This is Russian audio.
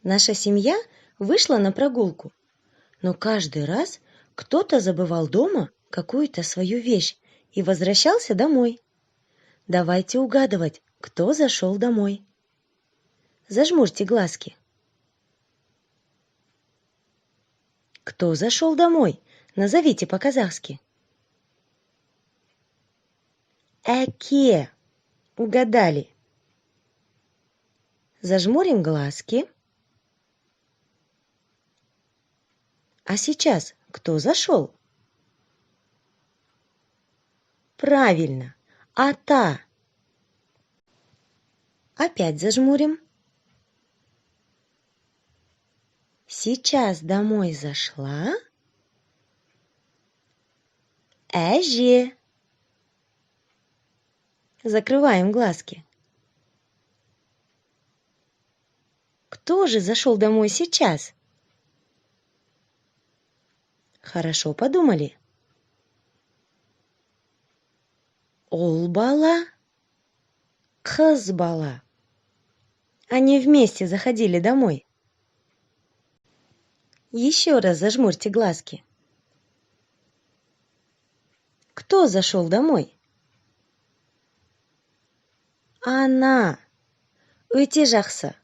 Наша семья вышла на прогулку, но каждый раз кто-то забывал дома какую-то свою вещь и возвращался домой. Давайте угадывать, кто зашел домой. Зажмурьте глазки. Кто зашел домой? Назовите по-казахски. Әке. Угадали. Зажмурим глазки. А сейчас кто зашел? Правильно, ата. Опять зажмурим. Сейчас домой зашла Әже. Закрываем глазки. Кто же зашел домой сейчас? Хорошо подумали. Ол бала, қыз бала. Они вместе заходили домой. Еще раз зажмурьте глазки. Кто зашел домой? Она. Өте жақсы.